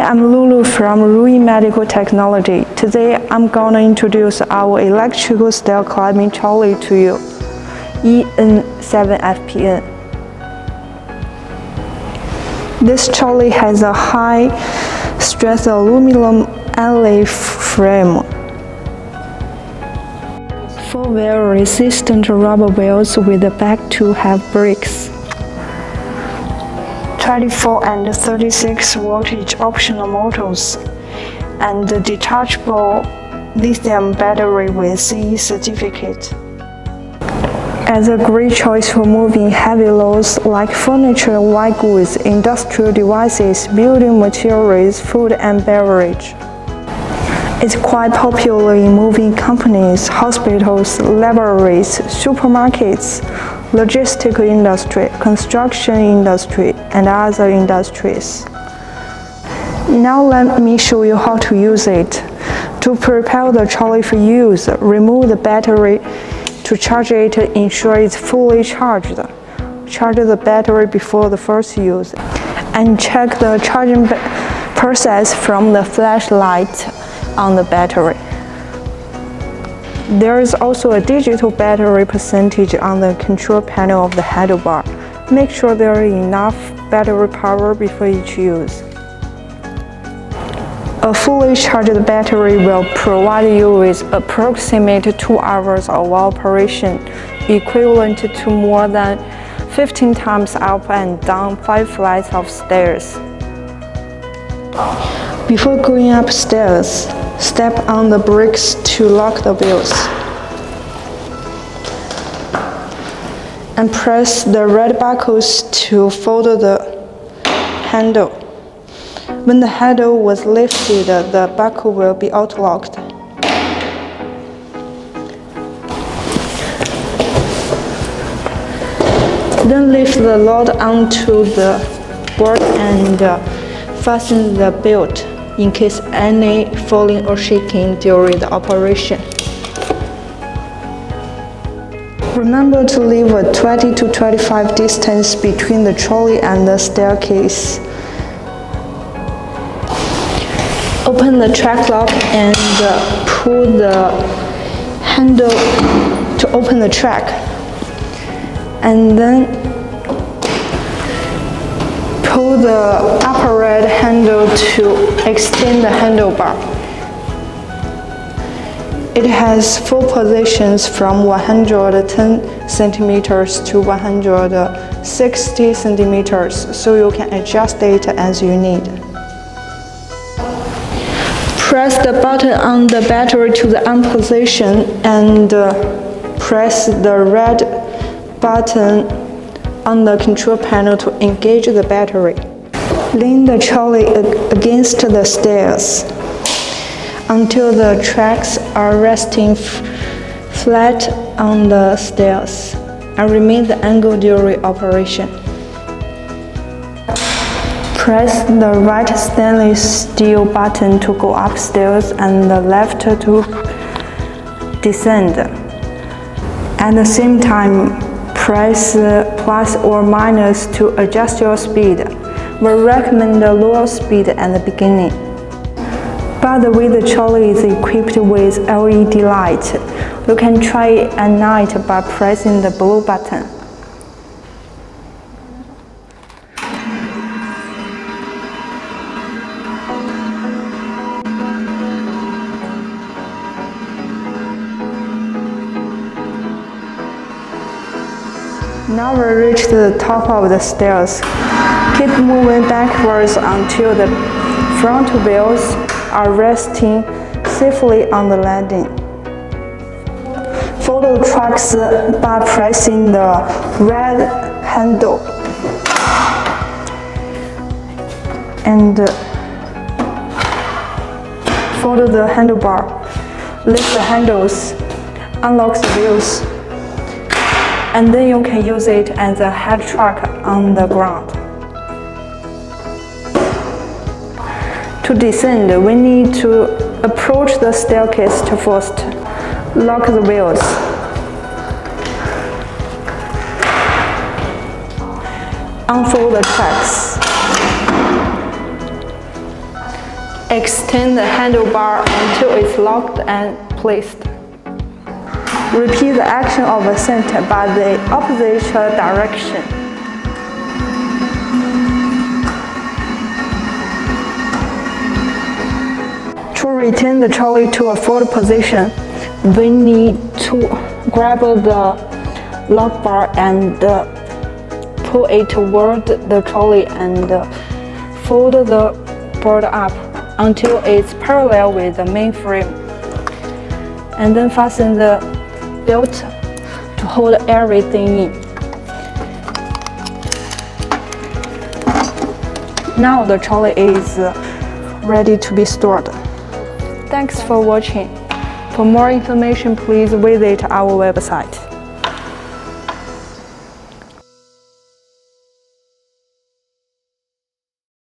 I'm Lulu from WANROOEMED Medical Technology. Today, I'm gonna introduce our electrical stair climbing trolley to you, EA-7FPN. This trolley has a high-strength aluminum alloy frame, 4 wear-resistant rubber wheels with the back to have brakes, 24 and 36 voltage optional motors, and the detachable lithium battery with CE certificate. As a great choice for moving heavy loads like furniture, white goods, industrial devices, building materials, food and beverage. It's quite popular in moving companies, hospitals, laboratories, supermarkets, logistics industry, construction industry, and other industries. Now let me show you how to use it. To prepare the trolley for use, remove the battery. To charge it, ensure it's fully charged. Charge the battery before the first use, and check the charging process from the flashlight on the battery. There is also a digital battery percentage on the control panel of the handlebar. Make sure there is enough battery power before each use. A fully charged battery will provide you with approximately 2 hours of operation, equivalent to more than 15 times up and down 5 flights of stairs. Before going upstairs, step on the brakes to lock the wheels, and press the red buckles to fold the handle. When the handle was lifted, the buckle will be auto-locked. Then lift the load onto the board and fasten the belt in case any falling or shaking during the operation. Remember to leave a 20 to 25 distance between the trolley and the staircase. Open the track lock and pull the handle to open the track, and then pull the upper red handle to extend the handlebar. It has 4 positions from 110 centimeters to 160 centimeters, so you can adjust it as you need. Press the button on the battery to the on position and press the red button on the control panel to engage the battery. Lean the trolley against the stairs until the tracks are resting flat on the stairs, and remain the angle during operation. Press the right stainless steel button to go upstairs and the left to descend. At the same time, press plus or minus to adjust your speed. We recommend a lower speed at the beginning. By the way, the trolley is equipped with LED light. You can try it at night by pressing the blue button. Now we reach the top of the stairs. Keep moving backwards until the front wheels are resting safely on the landing. Fold the tracks by pressing the red handle and fold the handlebar. Lift the handles, unlock the wheels, and then you can use it as a head truck on the ground. To descend, we need to approach the staircase first. Lock the wheels. Unfold the tracks. Extend the handlebar until it's locked and placed. Repeat the action of ascent by the opposite direction. To return the trolley to a forward position, we need to grab the lock bar and pull it toward the trolley and fold the board up until it's parallel with the main frame. And then fasten the belt to hold everything in. Now the trolley is ready to be stored. Thanks for watching. For more information, please visit our website.